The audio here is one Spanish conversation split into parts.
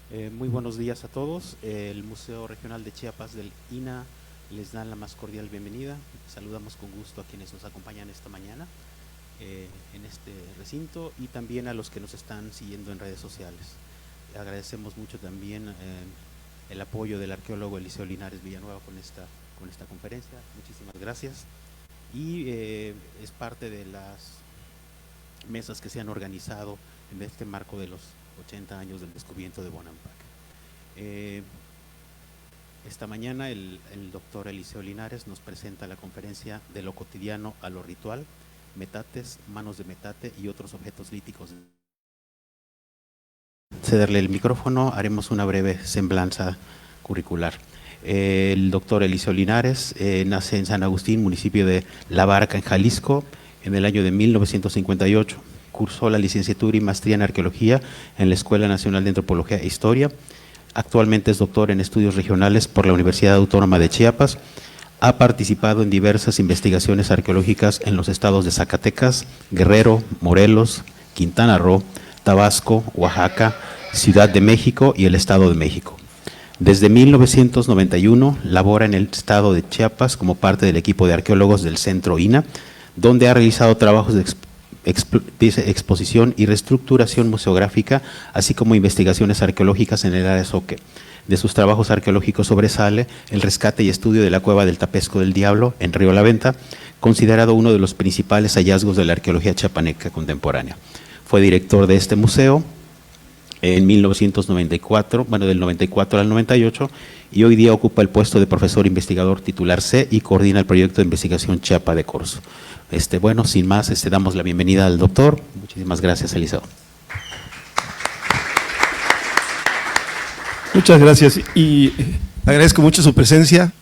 Muy buenos días a todos. El Museo Regional de Chiapas del INA les da la más cordial bienvenida. Saludamos con gusto a quienes nos acompañan esta mañana en este recinto y también a los que nos están siguiendo en redes sociales. Agradecemos mucho también el apoyo del arqueólogo Eliseo Linares Villanueva con esta conferencia. Muchísimas gracias. Y es parte de las mesas que se han organizado en este marco de los 80 años del descubrimiento de Bonampak. Esta mañana el doctor Eliseo Linares nos presenta la conferencia De lo cotidiano a lo ritual, metates, manos de metate y otros objetos líticos. Cederle el micrófono, haremos una breve semblanza curricular. El doctor Eliseo Linares nace en San Agustín, municipio de La Barca, en Jalisco, en el año de 1958. Cursó la licenciatura y maestría en arqueología en la Escuela Nacional de Antropología e Historia. Actualmente es doctor en estudios regionales por la Universidad Autónoma de Chiapas. Ha participado en diversas investigaciones arqueológicas en los estados de Zacatecas, Guerrero, Morelos, Quintana Roo, Tabasco, Oaxaca, Ciudad de México y el Estado de México. Desde 1991 labora en el estado de Chiapas como parte del equipo de arqueólogos del Centro INA, donde ha realizado trabajos de exposición y reestructuración museográfica, así como investigaciones arqueológicas en el área Zoque. De sus trabajos arqueológicos sobresale el rescate y estudio de la cueva del Tapesco del Diablo en Río La Venta, considerado uno de los principales hallazgos de la arqueología chiapaneca contemporánea. Fue director de este museo en 1994, del 94 al 98, y hoy día ocupa el puesto de profesor investigador titular C y coordina el proyecto de investigación Chiapa de Corzo. Bueno, sin más, damos la bienvenida al doctor. Muchísimas gracias, Eliseo. Muchas gracias y agradezco mucho su presencia.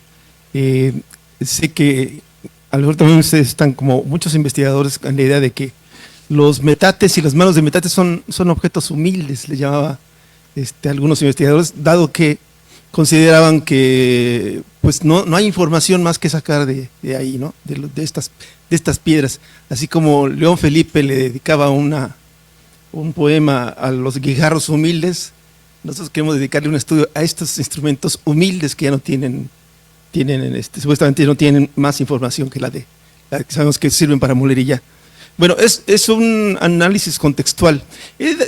Sé que a lo mejor también ustedes están como muchos investigadores con la idea de que los metates y las manos de metates son objetos humildes, le llamaba algunos investigadores, dado que consideraban que pues no hay información más que sacar de ahí, ¿no? de estas piedras. Así como León Felipe le dedicaba un poema a los guijarros humildes, nosotros queremos dedicarle un estudio a estos instrumentos humildes que ya no tienen supuestamente no tienen más información que la que sabemos que sirven para moler y ya. Bueno, es un análisis contextual.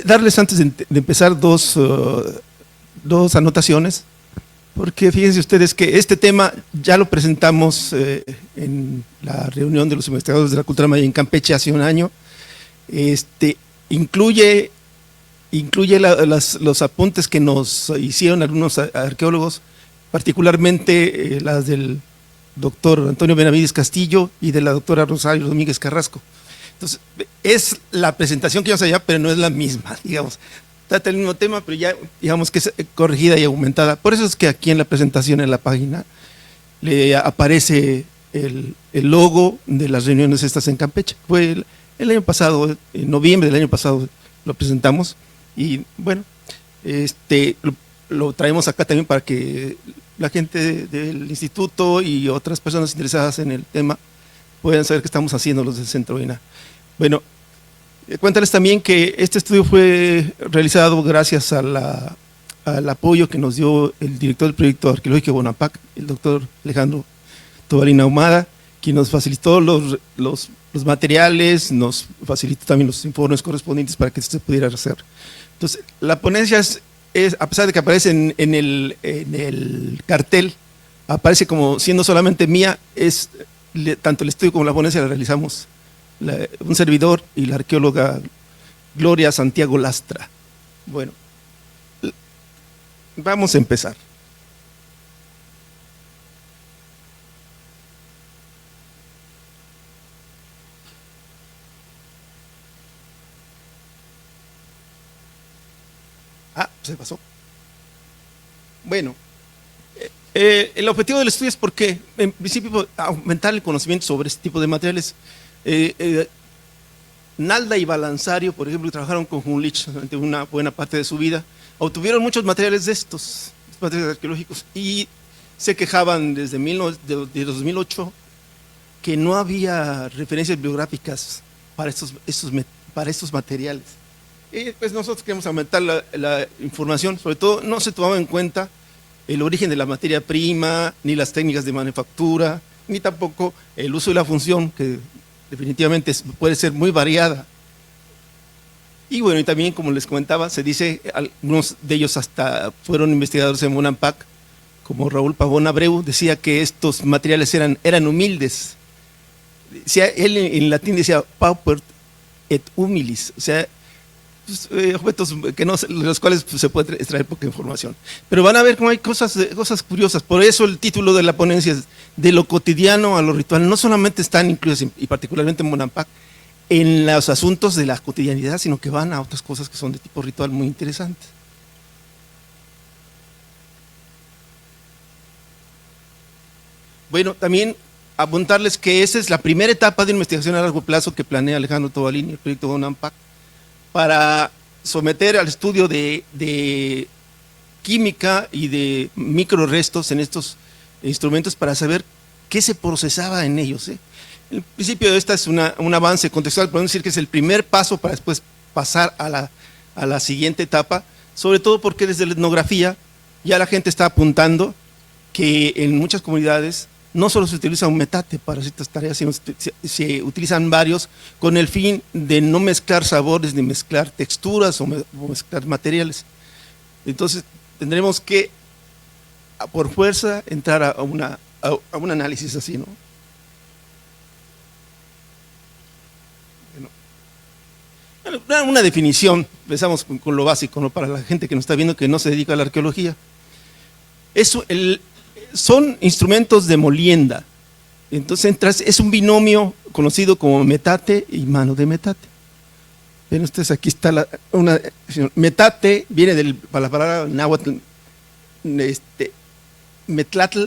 Darles antes de empezar dos anotaciones, porque fíjense ustedes que este tema ya lo presentamos en la reunión de los investigadores de la cultura maya en Campeche hace un año. Incluye los apuntes que nos hicieron algunos arqueólogos, particularmente las del doctor Antonio Benavides Castillo y de la doctora Rosario Domínguez Carrasco. Entonces, es la presentación que íbamos allá, pero no es la misma, digamos. Trata el mismo tema, pero ya digamos que es corregida y aumentada. Por eso es que aquí en la presentación, en la página, le aparece el logo de las reuniones estas en Campeche. Fue el año pasado, en noviembre del año pasado lo presentamos y bueno, lo traemos acá también para que la gente del instituto y otras personas interesadas en el tema puedan saber qué estamos haciendo los del Centro INA. Bueno, cuéntales también que este estudio fue realizado gracias al apoyo que nos dio el director del proyecto arqueológico de Bonampak, el doctor Alejandro Tobalín Ahumada, quien nos facilitó los materiales, nos facilitó también los informes correspondientes para que esto se pudiera hacer. Entonces, la ponencia es a pesar de que aparece en el cartel, aparece como siendo solamente mía, tanto el estudio como la ponencia la realizamos un servidor y la arqueóloga Gloria Santiago Lastra. Bueno, vamos a empezar. Se pasó. Bueno, el objetivo del estudio es porque, en principio, aumentar el conocimiento sobre este tipo de materiales. Nalda y Balanzario, por ejemplo, trabajaron con Hunlich durante una buena parte de su vida, obtuvieron muchos materiales de estos materiales arqueológicos y se quejaban desde 2008 que no había referencias bibliográficas para estos materiales. Pues nosotros queremos aumentar la información, sobre todo no se tomaba en cuenta el origen de la materia prima, ni las técnicas de manufactura, ni tampoco el uso y la función, que definitivamente puede ser muy variada. Y bueno, y también, como les comentaba, se dice, algunos de ellos hasta fueron investigadores en Bonampak, como Raúl Pavón Abreu, decía que estos materiales eran humildes. Decía, él en latín decía pauper et humilis, o sea, objetos que no, de los cuales pues, se puede extraer poca información. Pero van a ver cómo hay cosas curiosas. Por eso el título de la ponencia es De lo cotidiano a lo ritual. No solamente están incluidos, y particularmente en Bonampak, en los asuntos de la cotidianidad, sino que van a otras cosas que son de tipo ritual muy interesantes. Bueno, también apuntarles que esa es la primera etapa de investigación a largo plazo que planea Alejandro Tobalini, el proyecto Bonampak, para someter al estudio de química y de microrestos en estos instrumentos para saber qué se procesaba en ellos. En principio esta es un avance contextual, podemos decir que es el primer paso para después pasar a la siguiente etapa, sobre todo porque desde la etnografía ya la gente está apuntando que en muchas comunidades no solo se utiliza un metate para ciertas tareas, sino se utilizan varios con el fin de no mezclar sabores, ni mezclar texturas o mezclar materiales. Entonces tendremos que, por fuerza, entrar a un análisis así, ¿no? Bueno, una definición, empezamos con lo básico, ¿no? Para la gente que nos está viendo que no se dedica a la arqueología. Son instrumentos de molienda. Entonces es un binomio conocido como metate y mano de metate. Ven ustedes, aquí está metate, viene para la palabra náhuatl, metlatl,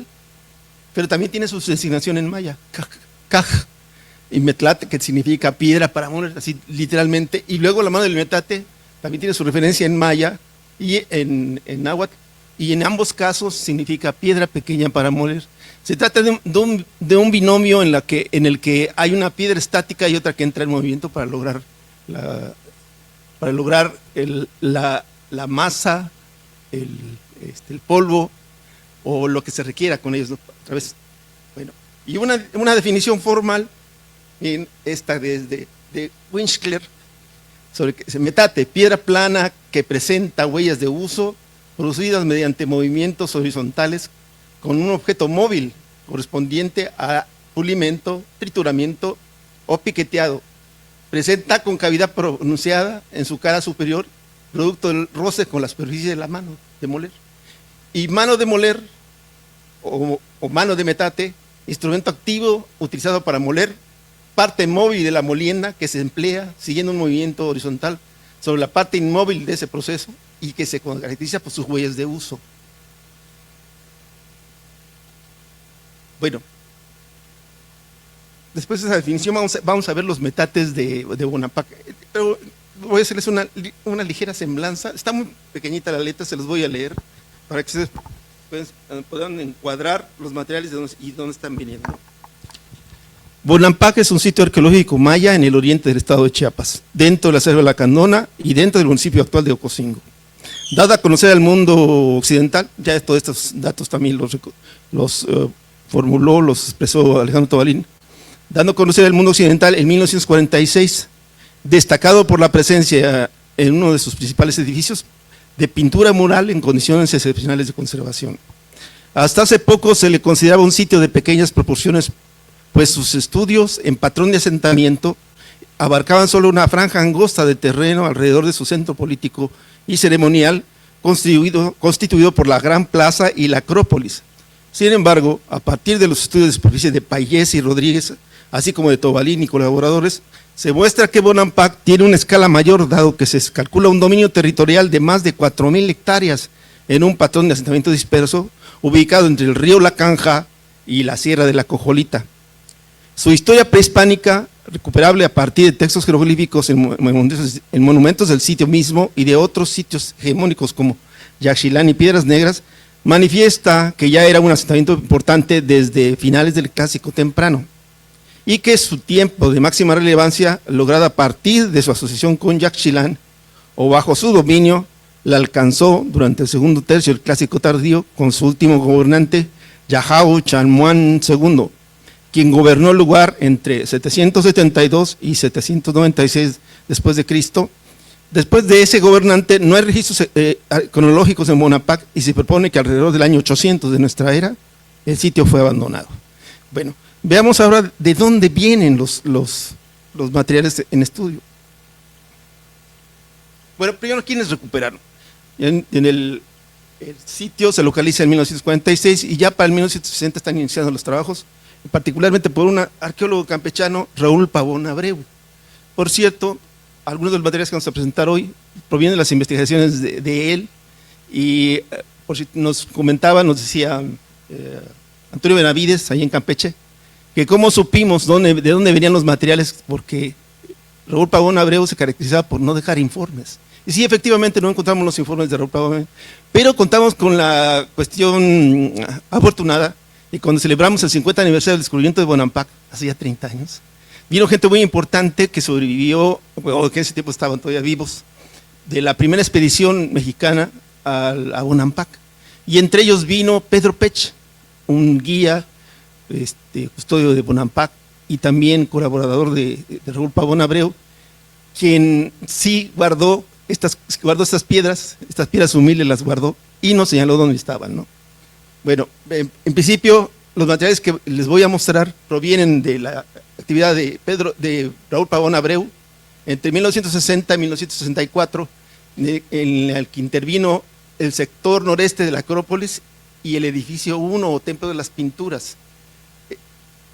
pero también tiene su designación en maya, kaj, y metlate, que significa piedra para moler, así literalmente, y luego la mano del metate también tiene su referencia en maya y en náhuatl, y en ambos casos significa piedra pequeña para moler. Se trata de un binomio en el que hay una piedra estática y otra que entra en movimiento para lograr la masa, el polvo o lo que se requiera con ellos, ¿no? Otra vez. Bueno, y una definición formal en esta de Winchler sobre que metate, piedra plana que presenta huellas de uso producidas mediante movimientos horizontales con un objeto móvil correspondiente a pulimento, trituramiento o piqueteado. Presenta concavidad pronunciada en su cara superior, producto del roce con la superficie de la mano de moler. Y mano de moler o mano de metate, instrumento activo utilizado para moler, parte móvil de la molienda que se emplea siguiendo un movimiento horizontal sobre la parte inmóvil de ese proceso y que se caracteriza por sus huellas de uso. Bueno, después de esa definición vamos a ver los metates de Bonampak. Pero voy a hacerles una ligera semblanza. Está muy pequeñita la letra, se los voy a leer para que ustedes puedan encuadrar los materiales y dónde están viniendo. Bonampak es un sitio arqueológico maya en el oriente del estado de Chiapas, dentro de la selva lacandona y dentro del municipio actual de Ocosingo. Dada a conocer al mundo occidental, ya todos estos datos también los formuló, los expresó Alejandro Tobalini, dando a conocer al mundo occidental en 1946, destacado por la presencia en uno de sus principales edificios de pintura mural en condiciones excepcionales de conservación. Hasta hace poco se le consideraba un sitio de pequeñas proporciones, pues sus estudios en patrón de asentamiento abarcaban solo una franja angosta de terreno alrededor de su centro político y ceremonial, constituido por la Gran Plaza y la Acrópolis. Sin embargo, a partir de los estudios de superficie de Payés y Rodríguez, así como de Tobalini y colaboradores, se muestra que Bonampak tiene una escala mayor, dado que se calcula un dominio territorial de más de 4,000 hectáreas en un patrón de asentamiento disperso, ubicado entre el río La Canja y la Sierra de la Cojolita. Su historia prehispánica, recuperable a partir de textos jeroglíficos en monumentos del sitio mismo y de otros sitios hegemónicos como Yaxchilán y Piedras Negras, manifiesta que ya era un asentamiento importante desde finales del Clásico temprano y que su tiempo de máxima relevancia, lograda a partir de su asociación con Yaxchilán, o bajo su dominio, la alcanzó durante el segundo tercio del Clásico Tardío con su último gobernante, Yahao Chanmuan II, quien gobernó el lugar entre 772 y 796 después de Cristo. Después de ese gobernante no hay registros cronológicos en Bonampak y se propone que alrededor del año 800 de nuestra era el sitio fue abandonado. Bueno, veamos ahora de dónde vienen los materiales en estudio. Bueno, primero, ¿quiénes recuperaron? El sitio se localiza en 1946 y ya para el 1960 están iniciando los trabajos, particularmente por un arqueólogo campechano, Raúl Pavón Abreu. Por cierto, algunos de los materiales que vamos a presentar hoy provienen de las investigaciones de él, y por si nos comentaba, nos decía Antonio Benavides, ahí en Campeche, que cómo supimos de dónde venían los materiales, porque Raúl Pavón Abreu se caracterizaba por no dejar informes. Y sí, efectivamente no encontramos los informes de Raúl Pavón, pero contamos con la cuestión afortunada y cuando celebramos el 50 aniversario del descubrimiento de Bonampak, hace ya 30 años, vino gente muy importante que sobrevivió, o que en ese tiempo estaban todavía vivos, de la primera expedición mexicana a Bonampak. Y entre ellos vino Pedro Pech, un guía, custodio de Bonampak y también colaborador de Raúl Pavón Abreu, quien sí guardó estas piedras humildes, las guardó y nos señaló dónde estaban, ¿no? Bueno, en principio, los materiales que les voy a mostrar provienen de la actividad de Raúl Pavón Abreu entre 1960 y 1964, en el que intervino el sector noreste de la Acrópolis y el edificio 1 o Templo de las Pinturas.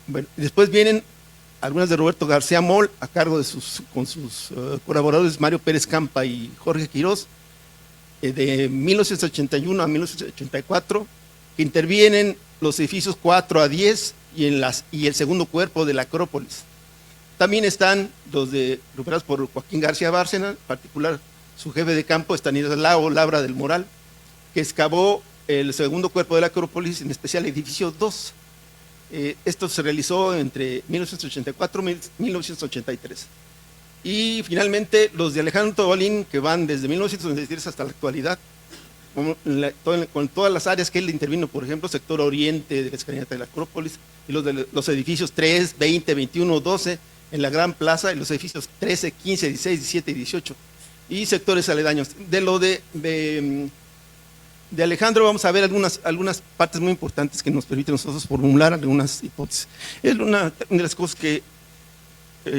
Bueno, después vienen algunas de Roberto García Moll, a cargo con sus colaboradores Mario Pérez Campa y Jorge Quirós, de 1981 a 1984, que intervienen los edificios 4 a 10 y el segundo cuerpo de la Acrópolis. También están los recuperados por Joaquín García Bárcena, en particular su jefe de campo, Estanislao Labra del Moral, que excavó el segundo cuerpo de la Acrópolis, en especial el edificio 2. Esto se realizó entre 1984 y 1983. Y finalmente los de Alejandro Tobalín, que van desde 1993 hasta la actualidad, con todas las áreas que él intervino, por ejemplo, sector oriente de la escalinata de la Acrópolis, y los edificios 3, 20, 21, 12 en la Gran Plaza, y los edificios 13, 15, 16, 17 y 18, y sectores aledaños. De Alejandro vamos a ver algunas partes muy importantes que nos permiten nosotros formular algunas hipótesis. Es una de las cosas que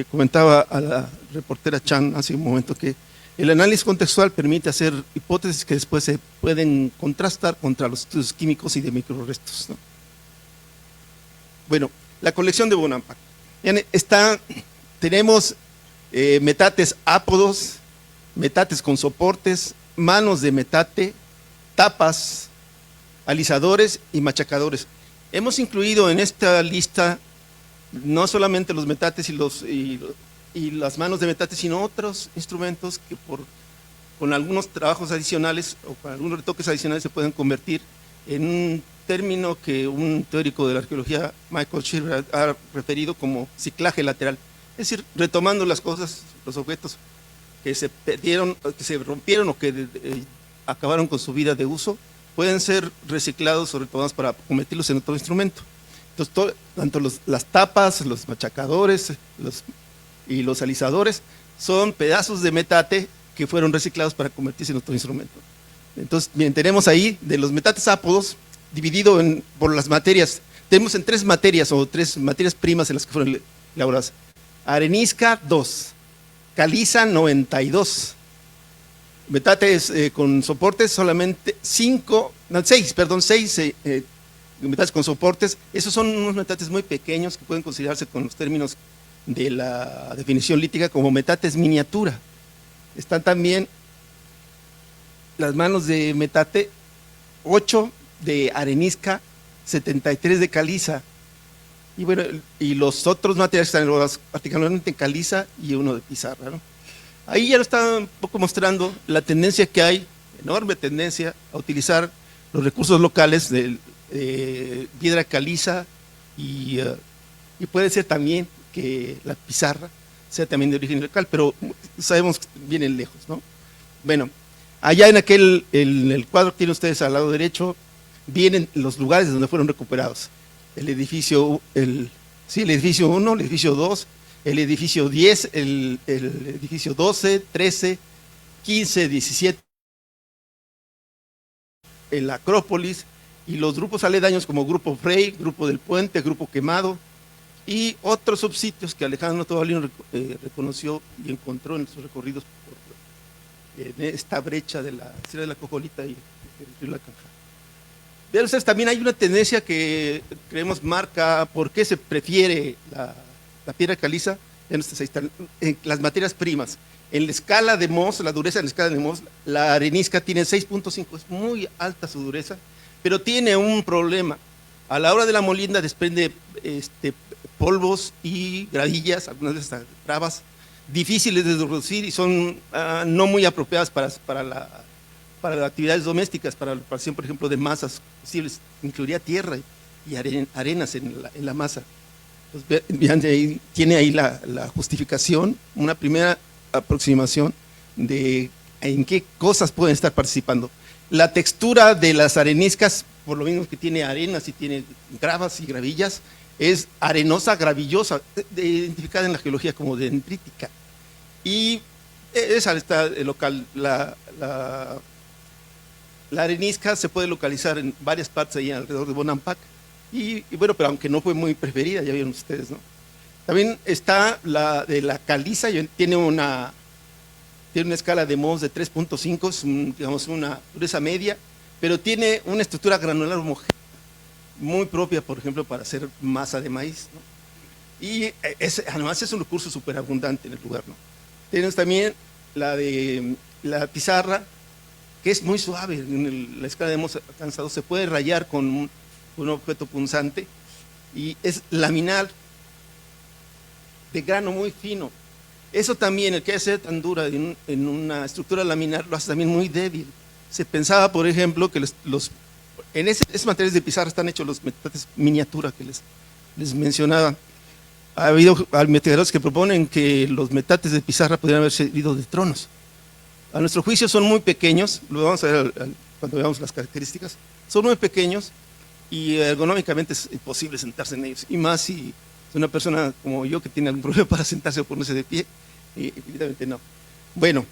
comentaba a la reportera Chan hace un momento, que el análisis contextual permite hacer hipótesis que después se pueden contrastar contra los estudios químicos y de microrestos, ¿no? Bueno, la colección de Bonampak. Tenemos metates ápodos, metates con soportes, manos de metate, tapas, alisadores y machacadores. Hemos incluido en esta lista no solamente los metates y las manos de metate, sino otros instrumentos que con algunos trabajos adicionales o con algunos retoques adicionales se pueden convertir en un término que un teórico de la arqueología, Michael Schirmer, ha referido como ciclaje lateral. Es decir, retomando las cosas, los objetos que se perdieron, que se rompieron o que acabaron con su vida de uso, pueden ser reciclados o retomados para convertirlos en otro instrumento. Entonces, tanto las tapas, los machacadores y los alisadores son pedazos de metate que fueron reciclados para convertirse en otro instrumento. Entonces, bien, tenemos ahí de los metates ápodos, dividido por las materias. Tenemos en tres materias primas en las que fueron elaboradas. Arenisca 2, caliza 92, metates con soportes solamente 6 metates con soportes. Esos son unos metates muy pequeños que pueden considerarse con los términos de la definición lítica como metates miniatura. Están también las manos de metate 8 de arenisca, 73 de caliza, y bueno, y los otros materiales están elaborados particularmente en caliza y uno de pizarra, ¿no? Ahí ya lo estaba un poco mostrando la tendencia que hay, enorme tendencia, a utilizar los recursos locales de piedra caliza y puede ser también que la pizarra sea también de origen local, pero sabemos que vienen lejos, ¿no? Bueno, allá en el cuadro que tienen ustedes al lado derecho, vienen los lugares donde fueron recuperados. El edificio, sí, el edificio 1, el edificio 2, el edificio 10, el edificio 12, 13, 15, 17, el Acrópolis, y los grupos aledaños como Grupo Frey, Grupo del Puente, Grupo Quemado, y otros subsitios que Alejandro Tobalino reconoció y encontró en sus recorridos en esta brecha de la Sierra de la Cojolita y el río La Canja. Vean ustedes, también hay una tendencia que creemos marca por qué se prefiere la piedra caliza. Vean ustedes, ahí están las materias primas. En la escala de Mohs, la dureza en la escala de Mohs, la arenisca tiene 6.5, es muy alta su dureza, pero tiene un problema. A la hora de la molienda desprende polvos y gradillas, algunas de estas trabas, difíciles de reducir y son no muy apropiadas para las actividades domésticas, para la preparación, por ejemplo, de masas posibles, incluiría tierra y arenas en la masa. Entonces, vean, tiene ahí la justificación, una primera aproximación de en qué cosas pueden estar participando. La textura de las areniscas, por lo mismo que tiene arenas y tiene gravas y gravillas, es arenosa, gravillosa, identificada en la geología como dendrítica. Y esa está local. La arenisca se puede localizar en varias partes ahí alrededor de Bonampak. Y bueno, pero aunque no fue muy preferida, ya vieron ustedes, ¿no? También está la de la caliza, tiene una escala de Mohs de 3.5, digamos una dureza media, pero tiene una estructura granular homogénea, muy propia, por ejemplo, para hacer masa de maíz, ¿no? Y además es un recurso súper abundante en el lugar, ¿no? Tenemos también la de la pizarra, que es muy suave, en la escala de Mohs alcanzado, se puede rayar con un objeto punzante, y es laminar, de grano muy fino. Eso también, el que haya ser tan dura en una estructura laminar, lo hace también muy débil. Se pensaba, por ejemplo, que en esos materiales de pizarra están hechos los metates miniatura que les mencionaba. Ha habido investigadores que proponen que los metates de pizarra podrían haber servido de tronos. A nuestro juicio son muy pequeños, lo vamos a ver cuando veamos las características, son muy pequeños y ergonómicamente es imposible sentarse en ellos, y más si es una persona como yo que tiene algún problema para sentarse o ponerse de pie, y evidentemente no. Bueno,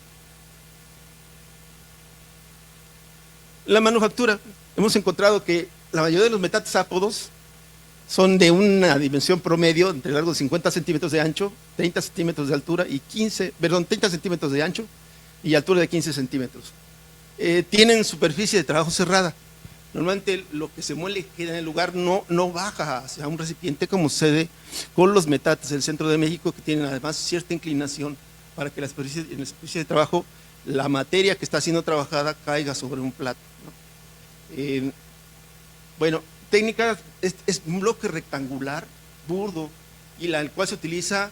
la manufactura, hemos encontrado que la mayoría de los metates ápodos son de una dimensión promedio, entre largo de 50 centímetros de ancho, 30 centímetros de altura y 30 centímetros de ancho y altura de 15 centímetros. Tienen superficie de trabajo cerrada. Normalmente lo que se muele queda en el lugar, no baja hacia un recipiente, como sucede con los metates del centro de México, que tienen además cierta inclinación para que en la superficie de trabajo la materia que está siendo trabajada caiga sobre un plato, ¿no? Bueno, técnica es un bloque rectangular, burdo, y el cual se utiliza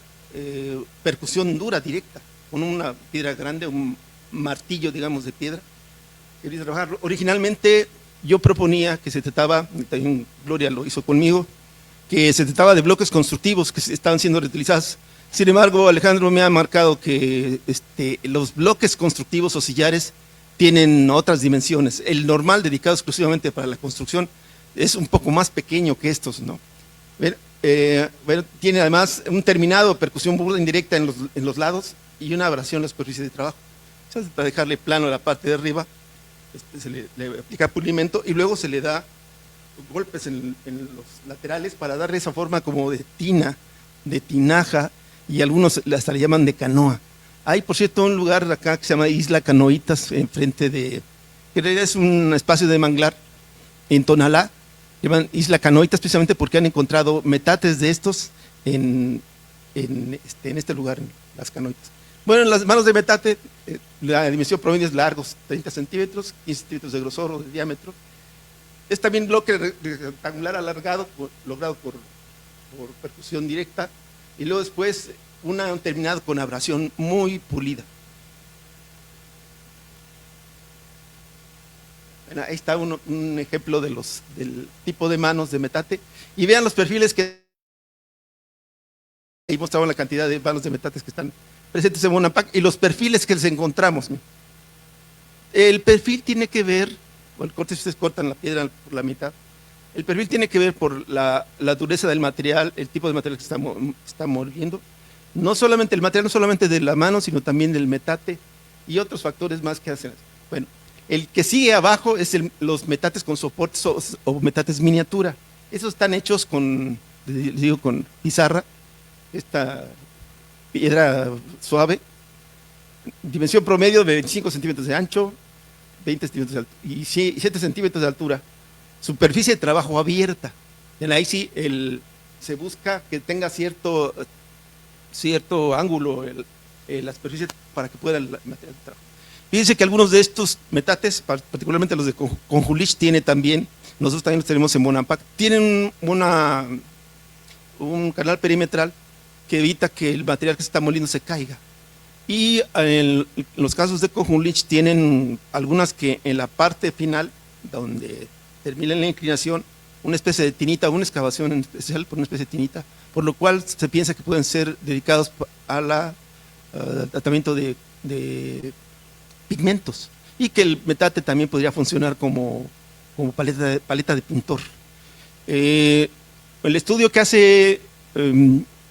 percusión dura, directa, con una piedra grande, un martillo, digamos, de piedra. Originalmente yo proponía que se trataba, también Gloria lo hizo conmigo, que se trataba de bloques constructivos que estaban siendo reutilizados. Sin embargo, Alejandro me ha marcado que los bloques constructivos o sillares tienen otras dimensiones. El normal, dedicado exclusivamente para la construcción, es un poco más pequeño que estos, ¿no? Bueno, tiene además un terminado, percusión burda indirecta en los lados y una abrasión en la superficie de trabajo. Entonces, para dejarle plano a la parte de arriba, se le aplica pulimento y luego se le da golpes en los laterales para darle esa forma como de tina, de tinaja, y algunos hasta le llaman de canoa. Hay, por cierto, un lugar acá que se llama Isla Canoitas, enfrente que en realidad es un espacio de manglar en Tonalá, llaman Isla Canoitas precisamente porque han encontrado metates de estos en este lugar, en las Canoitas. Bueno, en las manos de metate, la dimensión promedio es largos, 30 centímetros, 15 centímetros de grosor o de diámetro. Es también bloque rectangular alargado, logrado por percusión directa, y luego después un terminado con abrasión muy pulida. Bueno, ahí está un ejemplo del tipo de manos de metate, y vean los perfiles que ahí mostraban la cantidad de manos de metates que están presentes en Bonampak y los perfiles que les encontramos. El perfil tiene que ver, o el corte, si ustedes cortan la piedra por la mitad, el perfil tiene que ver por la dureza del material, el tipo de material que está moviendo. No solamente el material, no solamente de la mano, sino también del metate y otros factores más que hacen. Bueno, el que sigue abajo es los metates con soportes o metates miniatura. Esos están hechos con pizarra, esta piedra suave, dimensión promedio de 25 centímetros de ancho, 20 centímetros de altura y 7 centímetros de altura. Superficie de trabajo abierta. En ahí sí se busca que tenga cierto ángulo la superficie para que pueda el material de trabajo. Fíjense que algunos de estos metates, particularmente los de Conjulich, tiene también, nosotros también los tenemos en Bonampak, tienen un canal perimetral que evita que el material que se está moliendo se caiga. Y en los casos de Conjulich tienen algunas que en la parte final, donde termina la inclinación, una especie de tinita, una excavación en especial por una especie de tinita, por lo cual se piensa que pueden ser dedicados al tratamiento de pigmentos, y que el metate también podría funcionar como paleta de pintor. El estudio que hace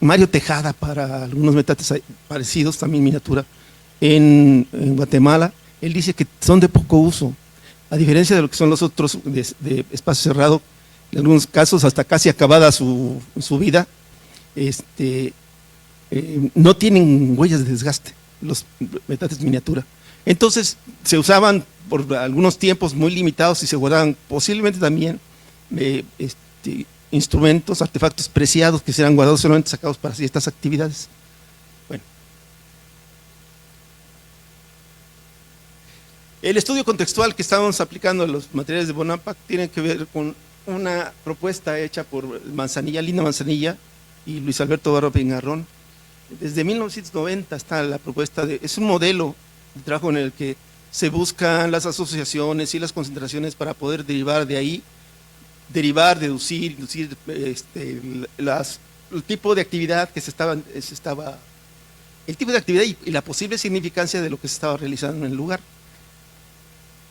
Mario Tejada para algunos metates parecidos, también miniatura, en Guatemala, él dice que son de poco uso, a diferencia de lo que son los otros de espacio cerrado, en algunos casos hasta casi acabada su vida, no tienen huellas de desgaste, los metates miniatura. Entonces se usaban por algunos tiempos muy limitados y se guardaban posiblemente también instrumentos, artefactos preciados que serán guardados solamente sacados para estas actividades. Bueno, el estudio contextual que estábamos aplicando a los materiales de Bonampak tiene que ver con una propuesta hecha por Linda Manzanilla y Luis Alberto Barro Pingarrón. Desde 1990 está la propuesta, es un modelo de trabajo en el que se buscan las asociaciones y las concentraciones para poder derivar de ahí, deducir el tipo de actividad que el tipo de actividad y la posible significancia de lo que se estaba realizando en el lugar.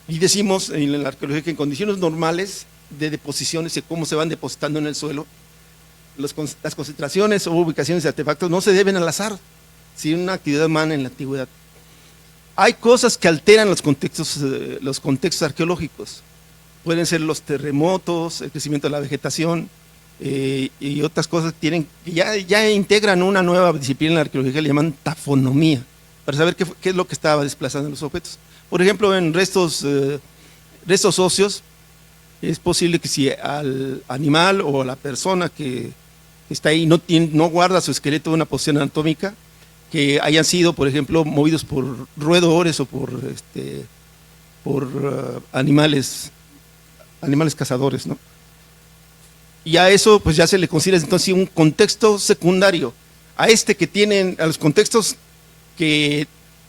Y decimos en la arqueología que en condiciones normales de deposiciones y cómo se van depositando en el suelo, las concentraciones o ubicaciones de artefactos no se deben al azar, sino una actividad humana en la antigüedad. Hay cosas que alteran los contextos arqueológicos. Pueden ser los terremotos, el crecimiento de la vegetación y otras cosas que ya integran una nueva disciplina en la arqueología que le llaman tafonomía, para saber qué es lo que estaba desplazando los objetos. Por ejemplo, en restos óseos, es posible que si al animal o a la persona que está ahí no guarda su esqueleto en una posición anatómica, que hayan sido, por ejemplo, movidos por roedores o por animales cazadores, ¿no? Y a eso pues ya se le considera entonces un contexto secundario, a los contextos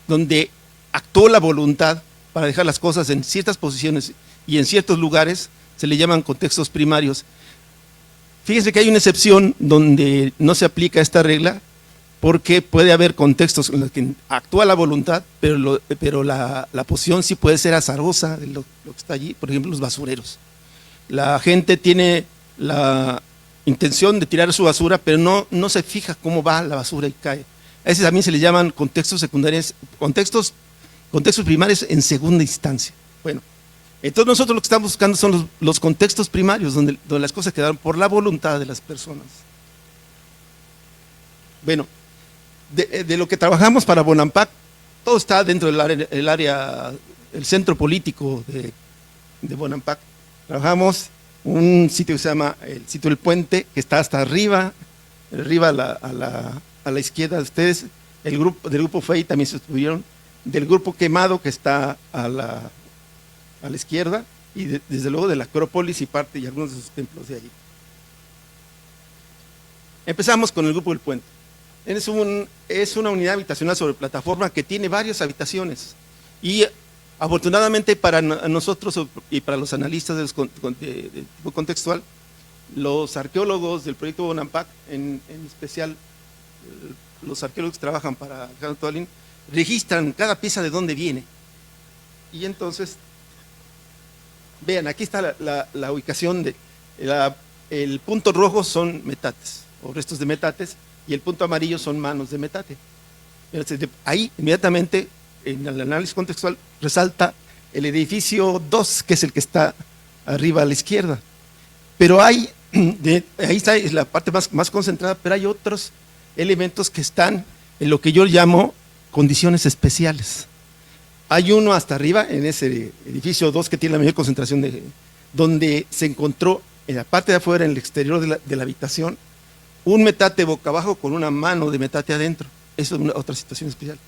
donde actuó la voluntad para dejar las cosas en ciertas posiciones y en ciertos lugares, se le llaman contextos primarios. Fíjense que hay una excepción donde no se aplica esta regla, porque puede haber contextos en los que actúa la voluntad, pero la posición sí puede ser azarosa de lo que está allí. Por ejemplo, los basureros. La gente tiene la intención de tirar su basura, pero no se fija cómo va la basura y cae. A ese también se les llaman contextos secundarios, contextos primarios en segunda instancia. Bueno, entonces nosotros lo que estamos buscando son los contextos primarios, donde las cosas quedaron por la voluntad de las personas. Bueno, de lo que trabajamos para Bonampak, todo está dentro del área, el centro político de Bonampak. Trabajamos un sitio que se llama el sitio del Puente, que está hasta arriba a la izquierda de ustedes. Del grupo FEI también se estuvieron, del grupo Quemado, que está a la izquierda, y desde luego de la Acrópolis y algunos de sus templos de allí. Empezamos con el grupo del Puente. Es una unidad habitacional sobre plataforma que tiene varias habitaciones, y afortunadamente para nosotros y para los analistas de tipo contextual, los arqueólogos del proyecto Bonampak, en especial los arqueólogos que trabajan para Alejandro Tobalín, registran cada pieza de dónde viene. Y entonces, vean, aquí está la ubicación de, el punto rojo son metates, o restos de metates, y el punto amarillo son manos de metate. Entonces, ahí, inmediatamente, en el análisis contextual, resalta el edificio 2, que es el que está arriba a la izquierda. Pero hay, ahí está es la parte más concentrada, pero hay otros elementos que están en lo que yo llamo condiciones especiales. Hay uno hasta arriba, en ese edificio 2 que tiene la mayor concentración donde se encontró en la parte de afuera, en el exterior de la habitación, un metate boca abajo con una mano de metate adentro. Eso es otra situación especial.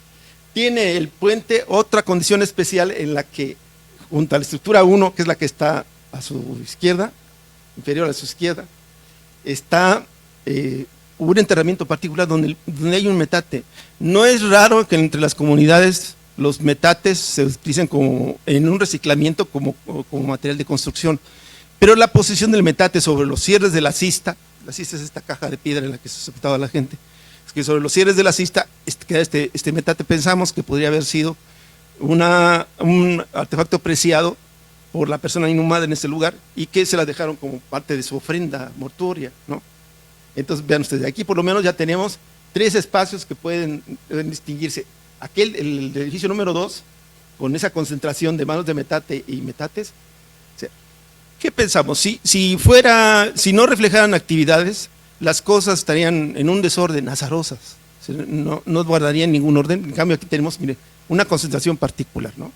Tiene el puente otra condición especial en la que, junto a la estructura 1, que es la que está a su izquierda, inferior a su izquierda, está un enterramiento particular donde hay un metate. No es raro que entre las comunidades los metates se utilicen en un reciclamiento como material de construcción, pero la posición del metate sobre los cierres de la cista es esta caja de piedra en la que se sepultaba la gente, es que sobre los cierres de la cista queda este metate. Pensamos que podría haber sido un artefacto preciado por la persona inhumada en ese lugar y que se la dejaron como parte de su ofrenda mortuoria, ¿no? Entonces, vean ustedes, aquí por lo menos ya tenemos 3 espacios que pueden distinguirse. El edificio número 2, con esa concentración de manos de metate y metates. O sea, ¿qué pensamos? Si no reflejaran actividades, las cosas estarían en un desorden, azarosas. O sea, no guardarían ningún orden. En cambio, aquí tenemos, mire, una concentración particular, ¿no?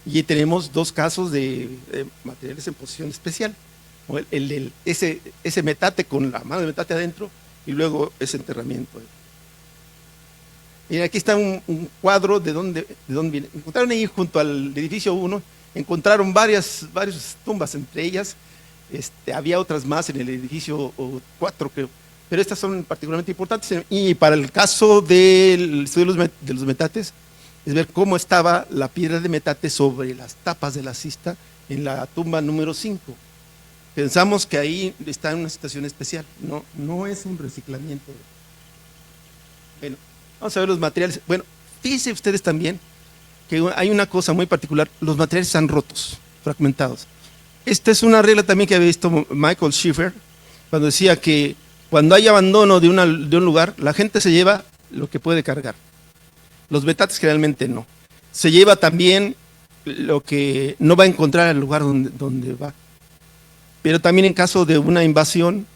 Y tenemos 2 casos de materiales en posición especial. Ese metate con la mano de metate adentro y luego ese enterramiento. Y aquí está un cuadro de dónde viene. Encontraron ahí junto al edificio 1, encontraron varias tumbas, entre ellas había otras más en el edificio 4, creo, pero estas son particularmente importantes. Y para el caso del estudio de los metates, es ver cómo estaba la piedra de metate sobre las tapas de la cista en la tumba número 5. Pensamos que ahí está en una situación especial, no es un reciclamiento. Bueno, vamos a ver los materiales. Bueno, fíjense ustedes también que hay una cosa muy particular, los materiales están rotos, fragmentados. Esta es una regla también que había visto Michael Schiffer, cuando decía que cuando hay abandono de un lugar, la gente se lleva lo que puede cargar. Los metates generalmente no. Se lleva también lo que no va a encontrar al lugar donde va. Pero también en caso de una invasión,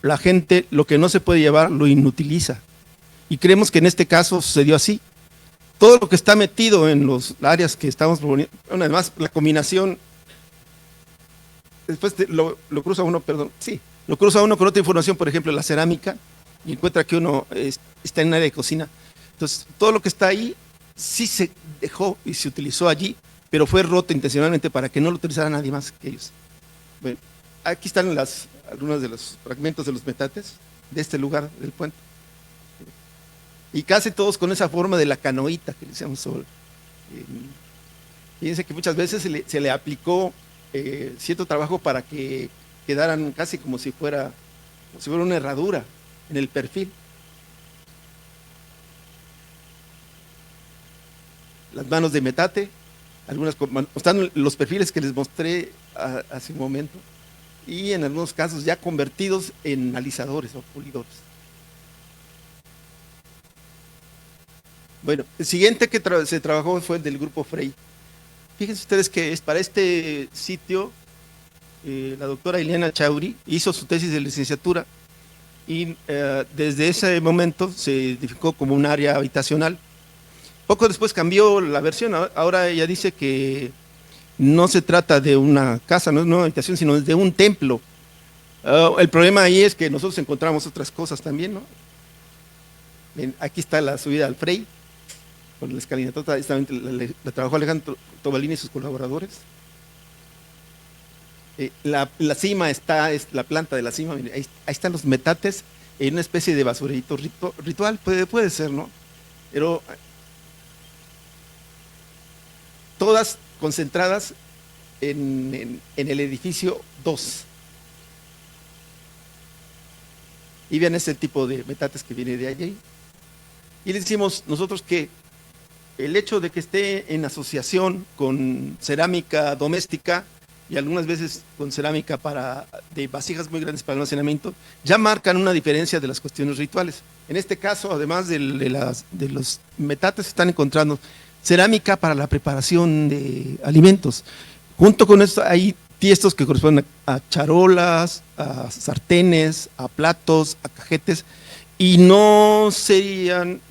la gente lo que no se puede llevar lo inutiliza. Y creemos que en este caso sucedió así. Todo lo que está metido en las áreas que estamos proponiendo, además la combinación, después lo cruza uno con otra información, por ejemplo la cerámica, y encuentra que uno está en un área de cocina. Entonces, todo lo que está ahí sí se dejó y se utilizó allí, pero fue roto intencionalmente para que no lo utilizara nadie más que ellos. Bueno, aquí están algunos de los fragmentos de los metates de este lugar del puente. Y casi todos con esa forma de la canoita que le decíamos sobre. Fíjense que muchas veces se le aplicó cierto trabajo para que quedaran casi como si fuera una herradura en el perfil. Las manos de metate, están los perfiles que les mostré hace un momento, y en algunos casos ya convertidos en alisadores o pulidores. Bueno, el siguiente que se trabajó fue el del grupo Frey. Fíjense ustedes que para este sitio la doctora Ileana Chauri hizo su tesis de licenciatura y desde ese momento se identificó como un área habitacional. Poco después cambió la versión, ahora ella dice que no se trata de una casa, no es una habitación, sino de un templo. El problema ahí es que nosotros encontramos otras cosas también, ¿no? Aquí está la subida al Frey, con la escalinata, la trabajó Alejandro Tobalini y sus colaboradores. La cima es la planta de la cima, ahí están los metates en una especie de basurerito ritual, puede ser, ¿no? Pero todas concentradas en el edificio 2. Y vean ese tipo de metates que viene de allí. Y le decimos nosotros que el hecho de que esté en asociación con cerámica doméstica y algunas veces con cerámica de vasijas muy grandes para almacenamiento, ya marcan una diferencia de las cuestiones rituales. En este caso, además de los metates, se están encontrando cerámica para la preparación de alimentos. Junto con esto hay tiestos que corresponden a charolas, a sartenes, a platos, a cajetes, y no serían,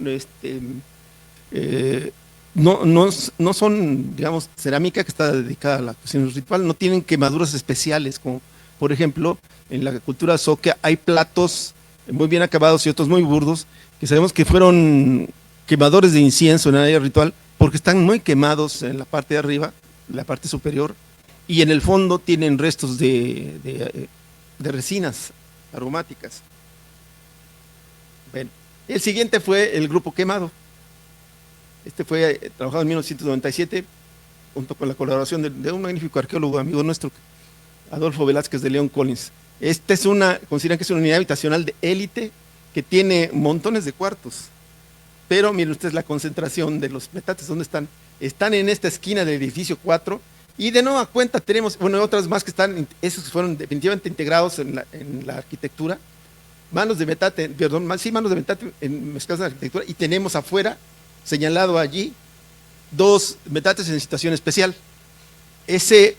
no son, digamos, cerámica que está dedicada a la cocina ritual, no tienen quemaduras especiales, como por ejemplo, en la cultura zoque hay platos muy bien acabados y otros muy burdos, que sabemos que fueron quemadores de incienso en el área ritual, porque están muy quemados en la parte de arriba, la parte superior, y en el fondo tienen restos de resinas aromáticas. Bueno, el siguiente fue el grupo quemado. Este fue trabajado en 1997, junto con la colaboración de un magnífico arqueólogo, amigo nuestro, Adolfo Velázquez de León Collins. Consideran que es una unidad habitacional de élite que tiene montones de cuartos. Pero miren ustedes la concentración de los metates, ¿dónde están? Están en esta esquina del edificio 4, y de nueva cuenta tenemos, bueno, otras más que están, esos fueron definitivamente integrados en la arquitectura, manos de metate, perdón, sí, manos de metate mezcladas en la arquitectura, y tenemos afuera, señalado allí, 2 metates en situación especial. Ese,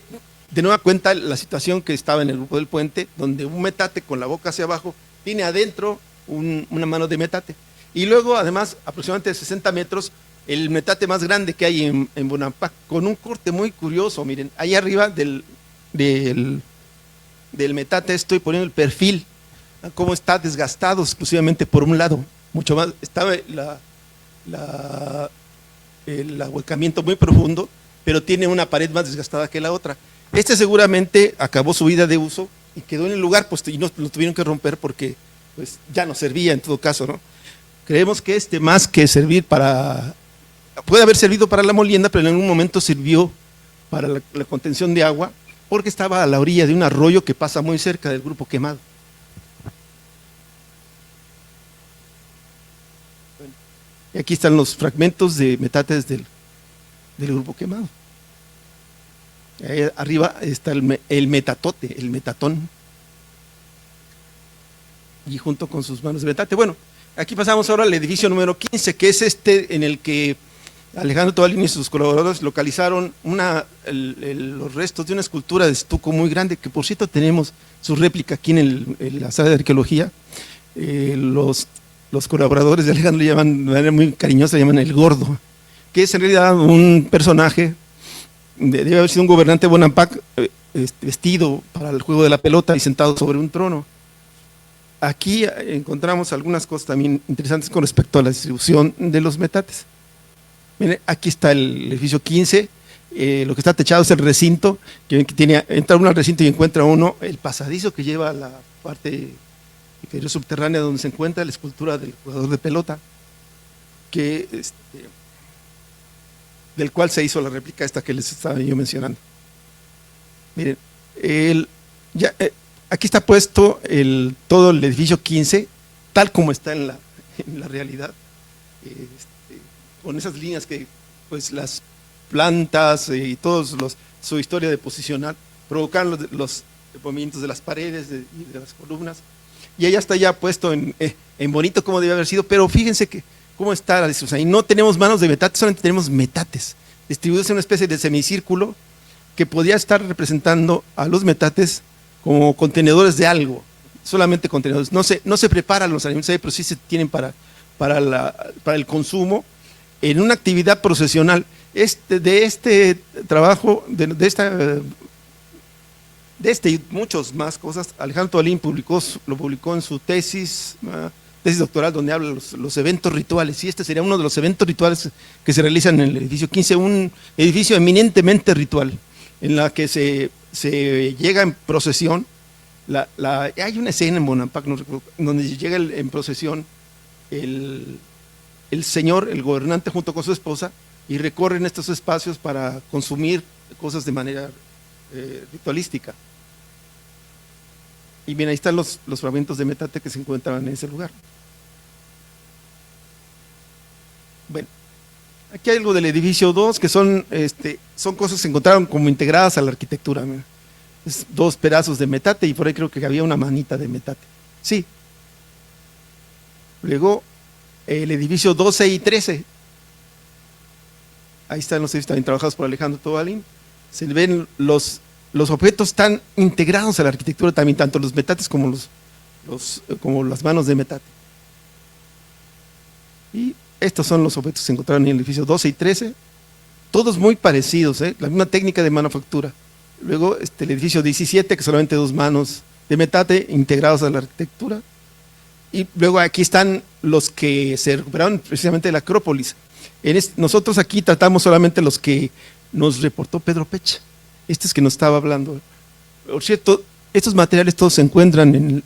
de nueva cuenta, la situación que estaba en el grupo del puente, donde un metate con la boca hacia abajo tiene adentro una mano de metate. Y luego, además, aproximadamente 60 metros, el metate más grande que hay en Bonampak, con un corte muy curioso. Miren, ahí arriba del metate estoy poniendo el perfil, cómo está desgastado exclusivamente por un lado, mucho más, estaba el ahuecamiento muy profundo, pero tiene una pared más desgastada que la otra. Este seguramente acabó su vida de uso y quedó en el lugar, pues, y no lo tuvieron que romper porque pues, ya no servía en todo caso, ¿no? Creemos que más que servir puede haber servido para la molienda, pero en algún momento sirvió para la contención de agua, porque estaba a la orilla de un arroyo que pasa muy cerca del grupo quemado. Bueno, y aquí están los fragmentos de metates del grupo quemado. Ahí arriba está el metatote, el metatón, y junto con sus manos de metate. Bueno, aquí pasamos ahora al edificio número 15, que es en el que Alejandro Tobalini y sus colaboradores localizaron los restos de una escultura de estuco muy grande, que por cierto tenemos su réplica aquí en la sala de arqueología. Los colaboradores de Alejandro le llaman, de manera muy cariñosa, le llaman el Gordo, que es en realidad un personaje, debe haber sido un gobernante de Bonampak, vestido para el juego de la pelota y sentado sobre un trono. Aquí encontramos algunas cosas también interesantes con respecto a la distribución de los metates. Miren, aquí está el edificio 15, lo que está techado es el recinto, que entra uno al recinto y encuentra uno el pasadizo que lleva a la parte inferior subterránea donde se encuentra la escultura del jugador de pelota, del cual se hizo la réplica esta que les estaba yo mencionando. Miren, aquí está puesto todo el edificio 15, tal como está en la realidad, con esas líneas que pues las plantas y todos su historia de posicionar provocaron los movimientos de las paredes y de las columnas, y allá está ya puesto en bonito como debe haber sido, pero fíjense que cómo está la distribución. Y no tenemos manos de metates, solamente tenemos metates distribuidos en una especie de semicírculo que podía estar representando a los metates como contenedores de algo, solamente contenedores. No se preparan los alimentos ahí, pero sí se tienen para el consumo en una actividad procesional. De este trabajo, de este y muchos más cosas, Alejandro Tobalín lo publicó en su tesis doctoral, donde habla de los eventos rituales, y este sería uno de los eventos rituales que se realizan en el edificio 15, un edificio eminentemente ritual, en la que se llega en procesión. Hay una escena en Bonampak, no recuerdo, donde llega en procesión el señor, el gobernante, junto con su esposa, y recorren estos espacios para consumir cosas de manera ritualística. Y bien, ahí están los fragmentos de metate que se encuentran en ese lugar. Bueno, Aquí hay algo del edificio 2 que son cosas que se encontraron como integradas a la arquitectura. Mira. Es 2 pedazos de metate y por ahí creo que había una manita de metate. Sí. Luego el edificio 12 y 13. Ahí están los edificios también trabajados por Alejandro Tobalín. Se ven los objetos tan integrados a la arquitectura también, tanto los metates como las manos de metate. Y estos son los objetos que se encontraron en el edificio 12 y 13, todos muy parecidos, la misma técnica de manufactura. Luego el edificio 17, que solamente 2 manos de metate integrados a la arquitectura. Y luego aquí están los que se recuperaron precisamente de la Acrópolis. Nosotros aquí tratamos solamente los que nos reportó Pedro Pech, estos que nos estaba hablando. Por cierto, estos materiales todos se encuentran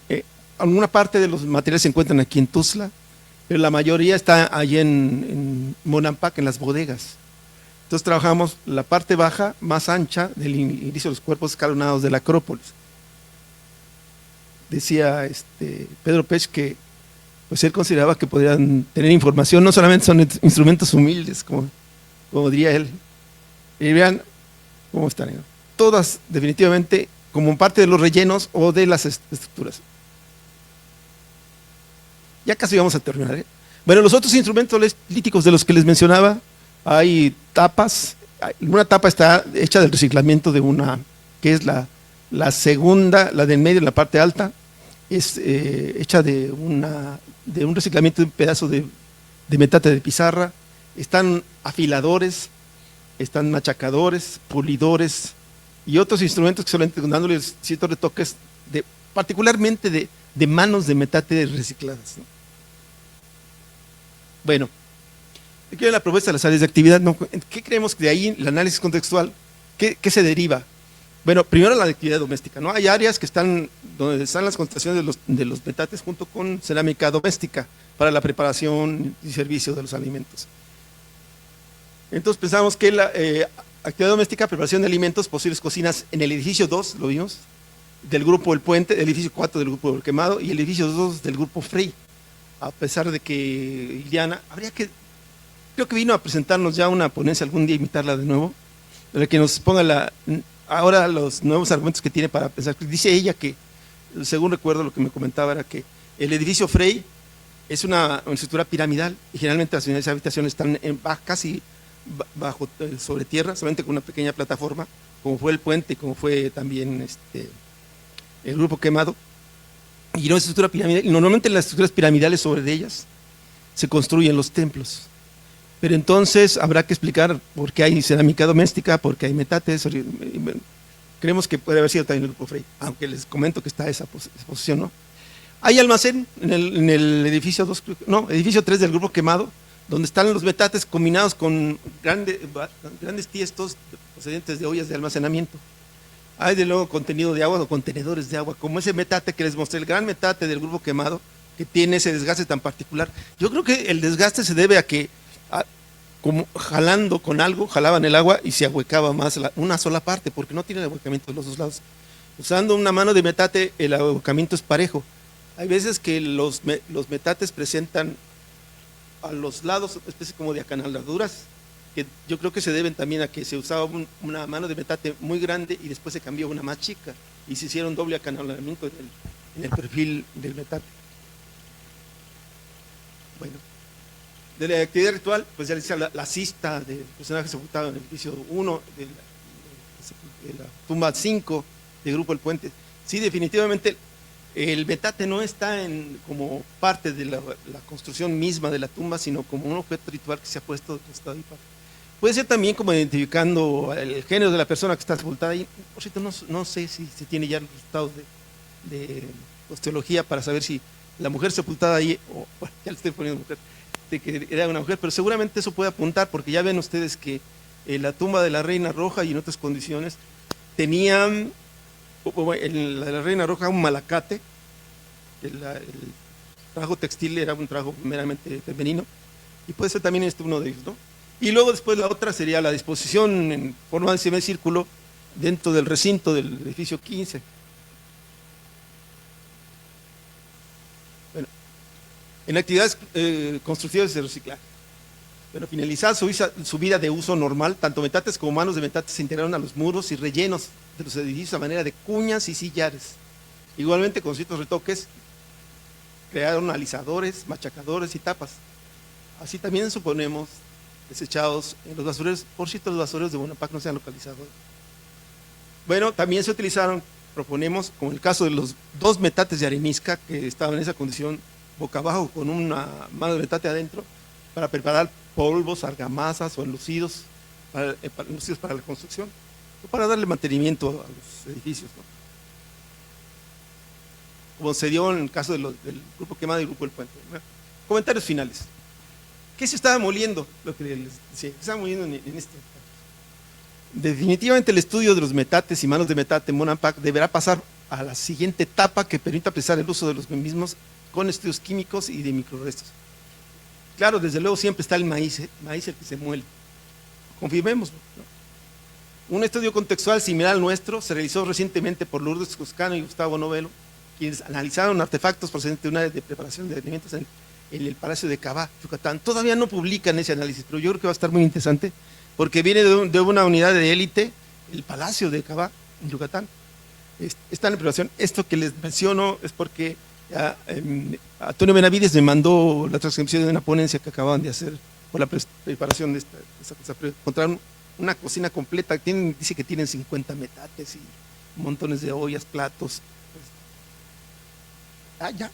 alguna parte de los materiales se encuentran aquí en Tuzla, pero la mayoría está allí en Monampac, en las bodegas. Entonces trabajamos la parte baja, más ancha, del inicio de los cuerpos escalonados de la Acrópolis. Decía Pedro Pech que pues él consideraba que podrían tener información, no solamente son instrumentos humildes, como diría él. Y vean cómo están, ¿no? Todas definitivamente como parte de los rellenos o de las estructuras. Ya casi vamos a terminar, ¿eh? Bueno, los otros instrumentos líticos de los que les mencionaba, hay tapas. Una tapa está hecha del reciclamiento de una, que es la segunda, la del medio, la parte alta, es hecha de un reciclamiento de un pedazo de metate de pizarra. Están afiladores, están machacadores, pulidores y otros instrumentos que solamente dándoles ciertos retoques, particularmente de manos de metate recicladas, ¿no? Bueno, aquí viene la propuesta de las áreas de actividad, ¿no? ¿Qué creemos que de ahí el análisis contextual, qué se deriva? Bueno, primero la actividad doméstica, ¿no? Hay áreas que están donde están las concentraciones de los metates junto con cerámica doméstica para la preparación y servicio de los alimentos. Entonces pensamos que la actividad doméstica, preparación de alimentos, posibles cocinas en el edificio 2, lo vimos, del grupo El Puente, el edificio 4 del grupo El Quemado y el edificio 2 del grupo Frey. A pesar de que Iliana, creo que vino a presentarnos ya una ponencia algún día, invitarla de nuevo, para que nos ponga ahora los nuevos argumentos que tiene para pensar. Dice ella que, según recuerdo lo que me comentaba, era que el edificio Frey es una estructura piramidal y generalmente las unidades de habitación están casi bajo, sobre tierra, solamente con una pequeña plataforma, como fue El Puente, como fue también el grupo Quemado. Y no es estructura piramidal, y normalmente las estructuras piramidales sobre ellas se construyen los templos. Pero entonces habrá que explicar por qué hay cerámica doméstica, por qué hay metates. Creemos que puede haber sido también el grupo Frey, aunque les comento que está esa posición, ¿no? Hay almacén en el edificio 2, no, edificio 3 del grupo Quemado, donde están los metates combinados con grandes tiestos procedentes de ollas de almacenamiento. Hay de luego contenido de agua o contenedores de agua, como ese metate que les mostré, el gran metate del grupo Quemado, que tiene ese desgaste tan particular. Yo creo que el desgaste se debe a que, como jalando con algo, jalaban el agua y se ahuecaba más una sola parte, porque no tiene el ahuecamiento de los dos lados. Usando una mano de metate, el ahuecamiento es parejo. Hay veces que los metates presentan a los lados una especie como de acanaladuras, que yo creo que se deben también a que se usaba una mano de metate muy grande y después se cambió a una más chica y se hicieron doble acanalamiento en el perfil del metate. Bueno, de la actividad ritual, pues ya les decía, la cista de personajes sepultados en el edificio 1, de la tumba 5 del grupo El Puente. Sí, definitivamente el metate no está como parte de la construcción misma de la tumba, sino como un objeto ritual que se ha puesto de costado y parte. Puede ser también como identificando el género de la persona que está sepultada ahí. Por cierto, no sé si se tiene ya los resultados de osteología para saber si la mujer sepultada ahí, bueno, ya le estoy poniendo mujer, de que era una mujer, pero seguramente eso puede apuntar, porque ya ven ustedes que la tumba de la Reina Roja y en otras condiciones tenían, en la de la Reina Roja, un malacate. El trabajo textil era un trabajo meramente femenino, y puede ser también uno de ellos, ¿no? Y luego después la otra sería la disposición en forma de semicírculo dentro del recinto del edificio 15. Bueno, en actividades constructivas de reciclaje. Pero finalizada su vida de uso normal, tanto metates como manos de metates se integraron a los muros y rellenos de los edificios a manera de cuñas y sillares. Igualmente, con ciertos retoques, crearon alisadores, machacadores y tapas. Así también suponemos desechados en los basureros. Por cierto, los basureros de Bonampak no se han localizado. Bueno, también se utilizaron, proponemos, como en el caso de los 2 metates de arenisca que estaban en esa condición boca abajo con una mano de metate adentro, para preparar polvos, argamasas o enlucidos para la construcción, o para darle mantenimiento a los edificios, ¿no? Como se dio en el caso del grupo Quemada y el grupo del Puente. Bueno, comentarios finales. ¿Qué se estaba moliendo? Lo que les decía, ¿qué se estaba moliendo en este? Definitivamente el estudio de los metates y manos de metate en Bonampak deberá pasar a la siguiente etapa que permita apreciar el uso de los mismos con estudios químicos y de microrestos. Claro, desde luego siempre está el maíz el que se muele. Confirmémoslo, ¿no? Un estudio contextual similar al nuestro se realizó recientemente por Lourdes Cuscano y Gustavo Novelo, quienes analizaron artefactos procedentes de una de preparación de alimentos en el Palacio de Cabá, Yucatán. Todavía no publican ese análisis, pero yo creo que va a estar muy interesante, porque viene de una unidad de élite, el Palacio de Cabá, en Yucatán. Está en preparación. Esto que les menciono es porque Antonio Benavides me mandó la transcripción de una ponencia que acababan de hacer por la preparación de esta cosa. Encontraron una cocina completa, dice que tienen 50 metates y montones de ollas, platos. Ya.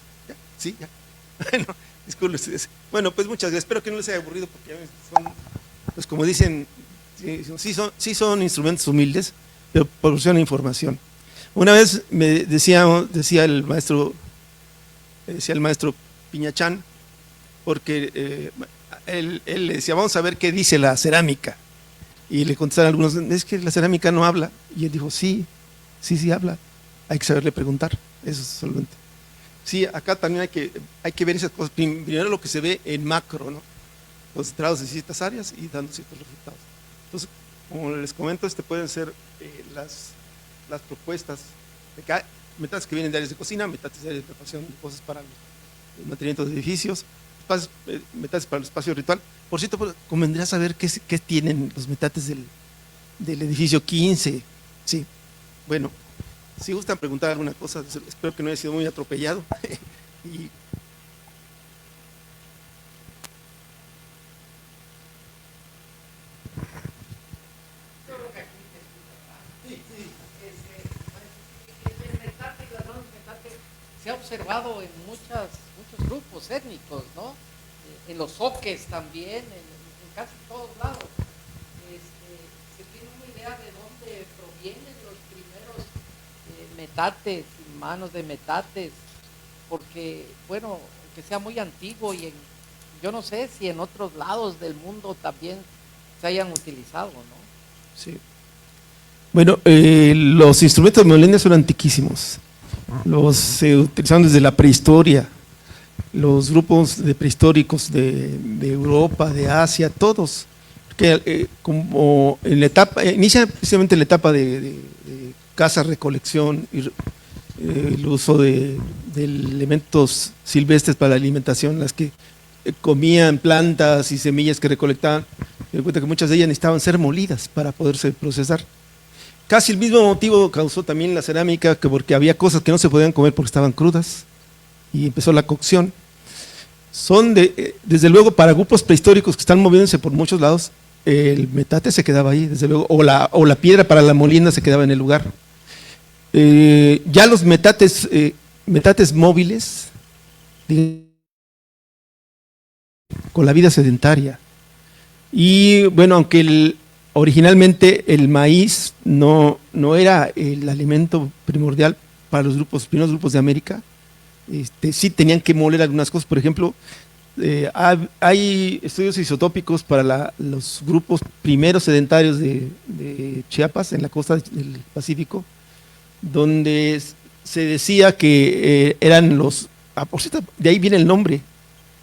Bueno, disculpen ustedes. Bueno, pues muchas gracias. Espero que no les haya aburrido, porque son, pues como dicen, sí son instrumentos humildes, pero proporcionan información. Una vez me decía el maestro Piñachán, porque él le decía, vamos a ver qué dice la cerámica. Y le contestaron algunos, es que la cerámica no habla. Y él dijo, sí habla. Hay que saberle preguntar. Eso es solamente. Sí, acá también hay que ver esas cosas. Primero lo que se ve en macro, ¿no? Concentrados en ciertas áreas y dando ciertos resultados. Entonces, como les comento, pueden ser las propuestas de que hay metates que vienen de áreas de cocina, metates de áreas de preparación de cosas para los mantenimientos de edificios, metates para el espacio ritual. Por cierto, convendría saber qué tienen los metates del edificio 15. Sí, bueno, si gustan preguntar alguna cosa, espero que no haya sido muy atropellado. Y se ha observado en muchos grupos étnicos, ¿no? En los soques también, en casi todos lados. Se tiene una idea de dónde provienen los primeros metates, manos de metates, porque, bueno, que sea muy antiguo y yo no sé si en otros lados del mundo también se hayan utilizado, ¿no? sí. Bueno, los instrumentos de molienda son antiquísimos. Se utilizaron desde la prehistoria. Los grupos de prehistóricos de Europa, de Asia, todos. Como en la etapa, inicia precisamente en la etapa de caza, recolección y el uso de elementos silvestres para la alimentación, las que comían plantas y semillas que recolectaban. Me doy cuenta que muchas de ellas necesitaban ser molidas para poderse procesar. Casi el mismo motivo causó también la cerámica, porque había cosas que no se podían comer porque estaban crudas y empezó la cocción. Son desde luego para grupos prehistóricos que están moviéndose por muchos lados, el metate se quedaba ahí, desde luego, o la piedra para la molienda se quedaba en el lugar. Ya los metates móviles, con la vida sedentaria. Y bueno, aunque originalmente el maíz no era el alimento primordial para los primeros grupos de América, sí tenían que moler algunas cosas. Por ejemplo, hay estudios isotópicos para los grupos primeros sedentarios de Chiapas, en la costa del Pacífico, donde se decía que eran por cierto, de ahí viene el nombre,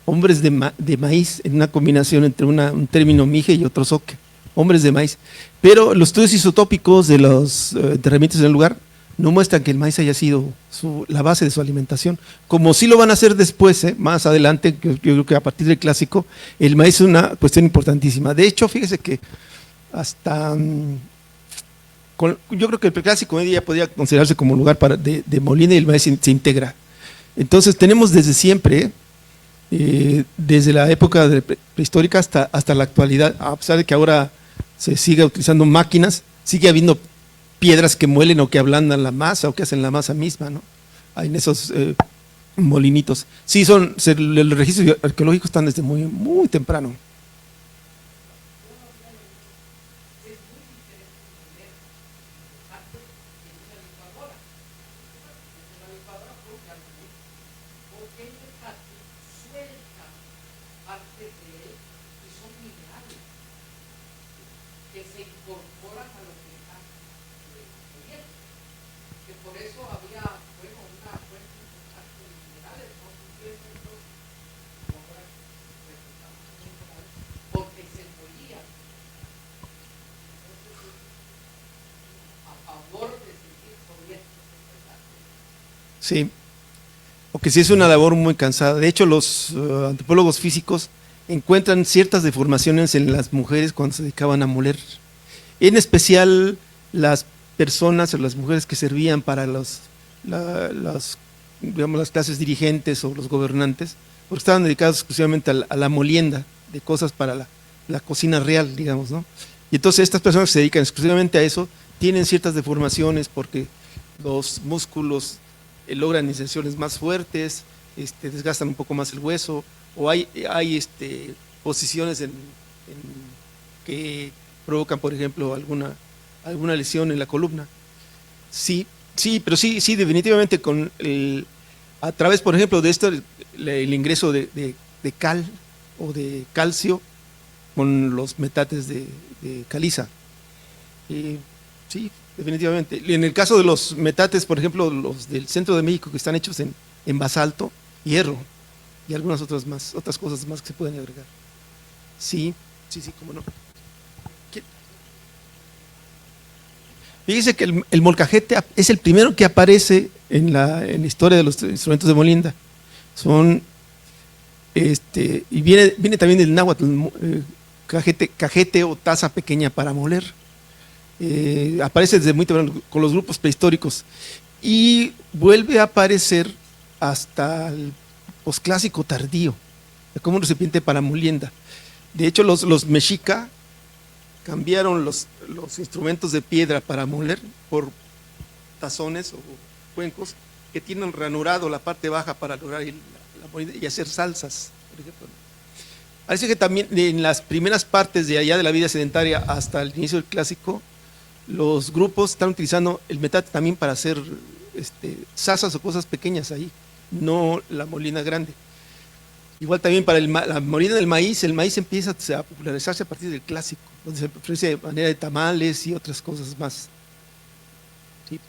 hombres de maíz, en una combinación entre un término mije y otro soque, hombres de maíz. Pero los estudios isotópicos de los enterramientos en el lugar no muestran que el maíz haya sido la base de su alimentación, como sí lo van a hacer después, más adelante. Yo creo que a partir del clásico, el maíz es una cuestión importantísima. De hecho, fíjese que hasta, yo creo que el preclásico hoy día podría considerarse como lugar de Molina, y el maíz se integra. Entonces tenemos desde siempre, desde la época prehistórica hasta la actualidad, a pesar de que ahora se siga utilizando máquinas, sigue habiendo piedras que muelen o que ablandan la masa o que hacen la masa misma, ¿no? Hay en esos molinitos. Sí, los registros arqueológicos están desde muy, muy temprano. Sí, porque sí es una labor muy cansada. De hecho, los antropólogos físicos encuentran ciertas deformaciones en las mujeres cuando se dedicaban a moler. En especial las personas o las mujeres que servían para digamos, las clases dirigentes o los gobernantes, porque estaban dedicados exclusivamente a la molienda de cosas para la cocina real, digamos, ¿no? Y entonces estas personas que se dedican exclusivamente a eso tienen ciertas deformaciones porque los músculos logran inserciones más fuertes, desgastan un poco más el hueso, o hay posiciones que provocan, por ejemplo, alguna lesión en la columna. Sí, pero sí, definitivamente a través, por ejemplo, de esto, el ingreso de cal o de calcio con los metates de caliza. Sí, definitivamente. En el caso de los metates, por ejemplo, los del centro de México, que están hechos en basalto, hierro y algunas otras cosas más que se pueden agregar. Sí, cómo no. Fíjese que el molcajete es el primero que aparece en la historia de los instrumentos de molienda. Y viene también del náhuatl, cajete o taza pequeña para moler. Aparece desde muy temprano con los grupos prehistóricos y vuelve a aparecer hasta el posclásico tardío, como un recipiente para molienda. De hecho, los mexica cambiaron los instrumentos de piedra para moler por tazones o cuencos que tienen ranurado la parte baja para lograr la molienda y hacer salsas, por ejemplo. Parece que también en las primeras partes de allá de la vida sedentaria hasta el inicio del clásico, los grupos están utilizando el metate también para hacer sazas o cosas pequeñas ahí, no la molina grande. Igual también para la molina del maíz, el maíz empieza a popularizarse a partir del clásico, donde se ofrece de manera de tamales y otras cosas más. Sí.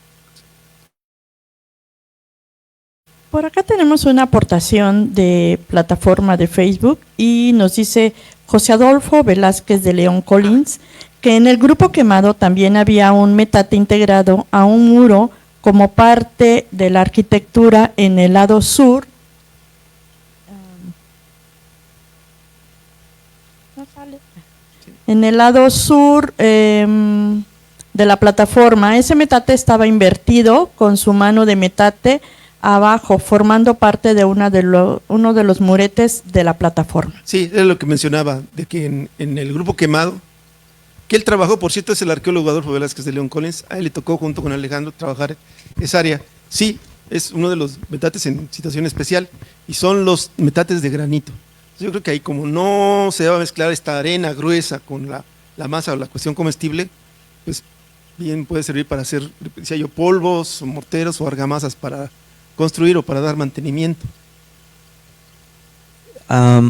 Por acá tenemos una aportación de plataforma de Facebook y nos dice José Adolfo Velázquez de León Collins que en el grupo quemado también había un metate integrado a un muro como parte de la arquitectura en el lado sur. En el lado sur de la plataforma, ese metate estaba invertido con su mano de metate abajo, formando parte de uno de los muretes de la plataforma. Sí, es lo que mencionaba, de que en el grupo quemado, que él trabajó, por cierto, es el arqueólogo Adolfo Velázquez de León Collins, a él le tocó junto con Alejandro trabajar esa área. Sí, es uno de los metates en situación especial y son los metates de granito. Yo creo que ahí, como no se va a mezclar esta arena gruesa con la masa o la cuestión comestible, pues bien puede servir para hacer, decía yo, polvos, o morteros o argamasas para construir o para dar mantenimiento.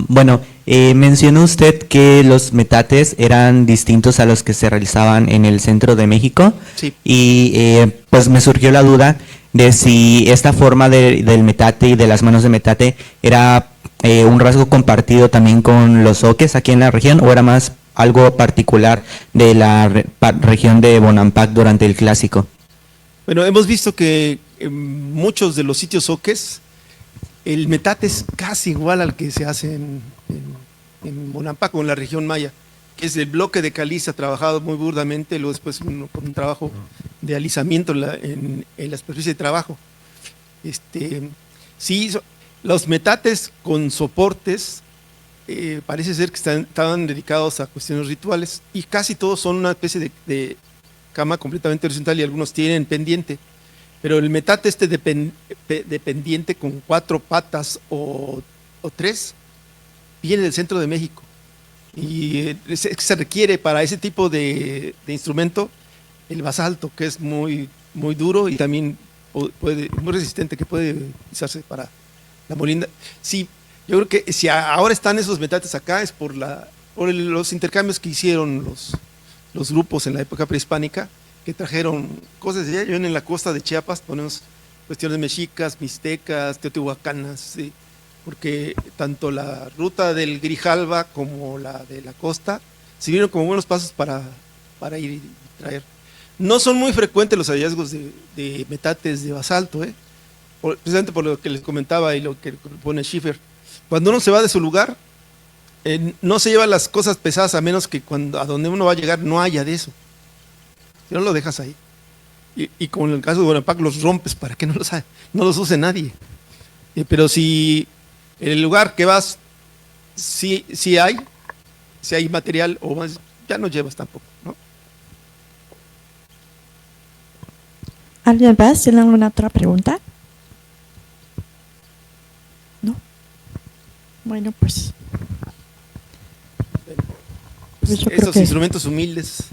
Bueno, mencionó usted que los metates eran distintos a los que se realizaban en el centro de México. Sí. Y pues me surgió la duda de si esta forma del metate y de las manos de metate era un rasgo compartido también con los oques aquí en la región, o era más algo particular de la región de Bonampak durante el clásico. Bueno, hemos visto que en muchos de los sitios oques el metate es casi igual al que se hace en Bonampak o en la región maya, que es el bloque de caliza trabajado muy burdamente, luego después con un trabajo de alisamiento en la superficie de trabajo. Sí, los metates con soportes parece ser que estaban dedicados a cuestiones rituales y casi todos son una especie de cama completamente horizontal y algunos tienen pendiente. Pero el metate dependiente con 4 patas o 3 viene del centro de México. Y se requiere para ese tipo de instrumento el basalto, que es muy, muy duro y también muy resistente, que puede usarse para la molinda. Sí, yo creo que si ahora están esos metates acá es por los intercambios que hicieron los grupos en la época prehispánica, que trajeron cosas de allá. Yo en la costa de Chiapas ponemos cuestiones mexicas, mixtecas, teotihuacanas, ¿sí? Porque tanto la ruta del Grijalva como la de la costa sirvieron como buenos pasos para ir y traer. No son muy frecuentes los hallazgos de metates de basalto, precisamente por lo que les comentaba y lo que pone Schiffer. Cuando uno se va de su lugar, no se lleva las cosas pesadas a menos que a donde uno va a llegar no haya de eso. Si no, lo dejas ahí. Y como en el caso de Bonampak, los rompes para que no los use nadie. Pero si en el lugar que vas, si hay material, o más, ya no llevas tampoco, ¿no? ¿Alguien más tiene alguna otra pregunta? ¿No? Bueno, pues yo creo Estos que instrumentos humildes